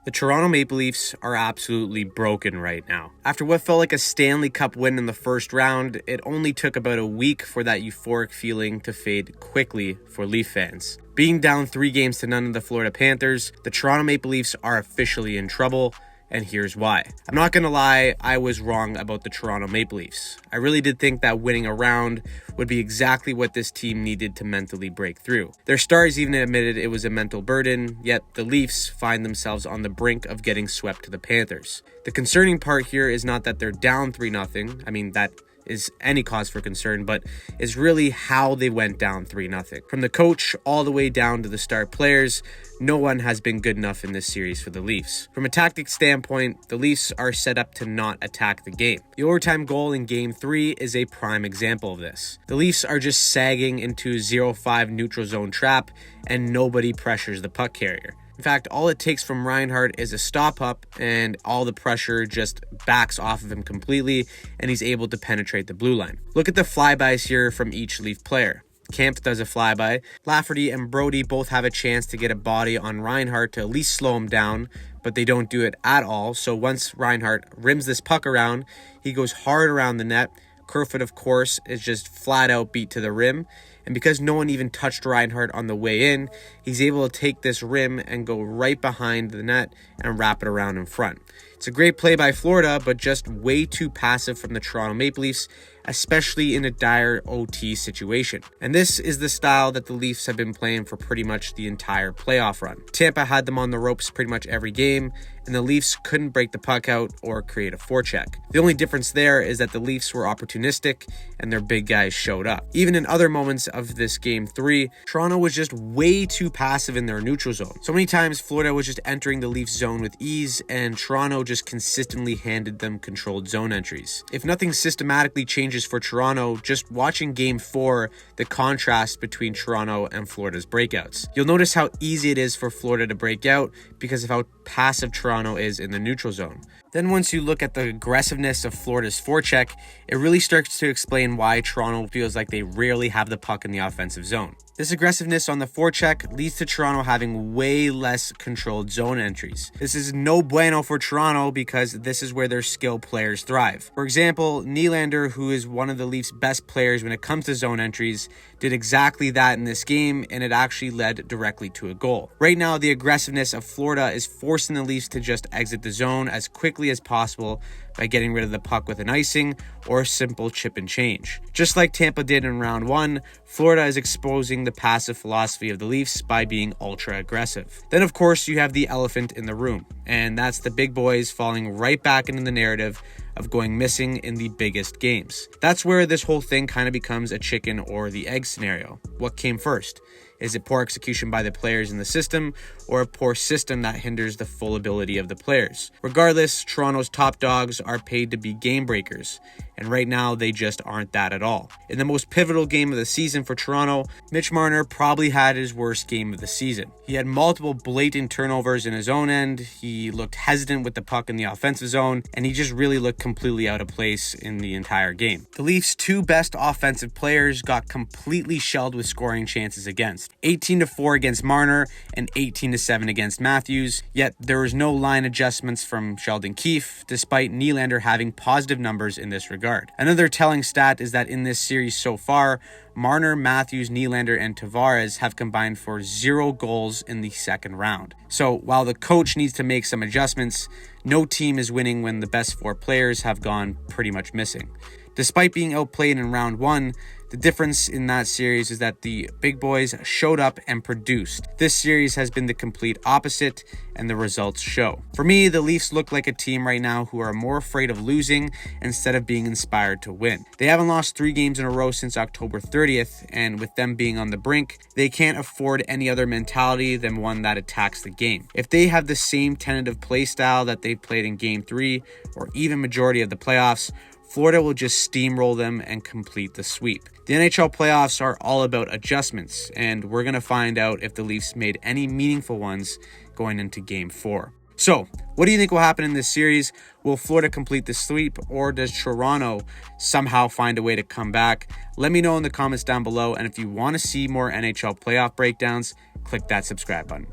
The Toronto Maple Leafs are absolutely broken right now. After what felt like a Stanley Cup win in the first round, it only took about a week for that euphoric feeling to fade quickly for Leaf fans. Being down 3-0 to none of the Florida Panthers, the Toronto Maple Leafs are officially in trouble, and here's why. I'm not gonna lie, I was wrong about the Toronto Maple Leafs. I really did think that winning a round would be exactly what this team needed to mentally break through. Their stars even admitted it was a mental burden, yet the Leafs find themselves on the brink of getting swept to the Panthers. The concerning part here is not that they're down 3-0. I mean, that is any cause for concern, but is really how they went down 3-0. From the coach all the way down to the star players, no one has been good enough in this series for the Leafs. From a tactic standpoint, the Leafs are set up to not attack the game. The overtime goal in Game 3 is a prime example of this. The Leafs are just sagging into a 0-5 neutral zone trap, and nobody pressures the puck carrier. In fact, all it takes from Reinhart is a stop up and all the pressure just backs off of him completely and he's able to penetrate the blue line. Look at the flybys here from each Leaf player. Kampf does a flyby. Lafferty and Brody both have a chance to get a body on Reinhart to at least slow him down, but they don't do it at all. So once Reinhart rims this puck around, he goes hard around the net. Kerfoot, of course, is just flat out beat to the rim. And because no one even touched Reinhart on the way in, he's able to take this rim and go right behind the net and wrap it around in front. It's a great play by Florida, but just way too passive from the Toronto Maple Leafs, especially in a dire OT situation. And this is the style that the Leafs have been playing for pretty much the entire playoff run. Tampa had them on the ropes pretty much every game, and the Leafs couldn't break the puck out or create a forecheck. The only difference there is that the Leafs were opportunistic and their big guys showed up. Even in other moments of this Game 3, Toronto was just way too passive in their neutral zone. So many times Florida was just entering the Leafs zone with ease, and Toronto just consistently handed them controlled zone entries. If nothing systematically changes for Toronto, just watching Game 4, the contrast between Toronto and Florida's breakouts. You'll notice how easy it is for Florida to break out because of how passive Toronto is in the neutral zone. Then once you look at the aggressiveness of Florida's forecheck, it really starts to explain why Toronto feels like they rarely have the puck in the offensive zone. This aggressiveness on the forecheck leads to Toronto having way less controlled zone entries. This is no bueno for Toronto because this is where their skilled players thrive. For example, Nylander, who is one of the Leafs' best players when it comes to zone entries, did exactly that in this game, and it actually led directly to a goal. Right now, the aggressiveness of Florida is forcing the Leafs to just exit the zone as quickly as possible by getting rid of the puck with an icing or a simple chip and change. Just like Tampa did in round 1, Florida is exposing the passive philosophy of the Leafs by being ultra aggressive. Then of course you have the elephant in the room, and that's the big boys falling right back into the narrative of going missing in the biggest games. That's where this whole thing kind of becomes a chicken or the egg scenario. What came first? Is it poor execution by the players in the system, or a poor system that hinders the full ability of the players? Regardless, Toronto's top dogs are paid to be game breakers, and right now they just aren't that at all. In the most pivotal game of the season for Toronto, Mitch Marner probably had his worst game of the season. He had multiple blatant turnovers in his own end, he looked hesitant with the puck in the offensive zone, and he just really looked completely out of place in the entire game. The Leafs' two best offensive players got completely shelled with scoring chances against. 18-4 against Marner and 18-7 against Matthews, yet there was no line adjustments from Sheldon Keefe, despite Nylander having positive numbers in this regard. Another telling stat is that in this series so far, Marner, Matthews, Nylander, and Tavares have combined for 0 goals in the second round. So while the coach needs to make some adjustments, no team is winning when the best 4 players have gone pretty much missing. Despite being outplayed in round 1, the difference in that series is that the big boys showed up and produced. This series has been the complete opposite, and the results show. For me, the Leafs look like a team right now who are more afraid of losing instead of being inspired to win. They haven't lost 3 games in a row since October 30th, and with them being on the brink, they can't afford any other mentality than one that attacks the game. If they have the same tentative play style that they played in Game 3, or even majority of the playoffs, Florida will just steamroll them and complete the sweep. The NHL playoffs are all about adjustments, and we're going to find out if the Leafs made any meaningful ones going into Game 4. So, what do you think will happen in this series? Will Florida complete the sweep, or does Toronto somehow find a way to come back? Let me know in the comments down below, and if you want to see more NHL playoff breakdowns, click that subscribe button.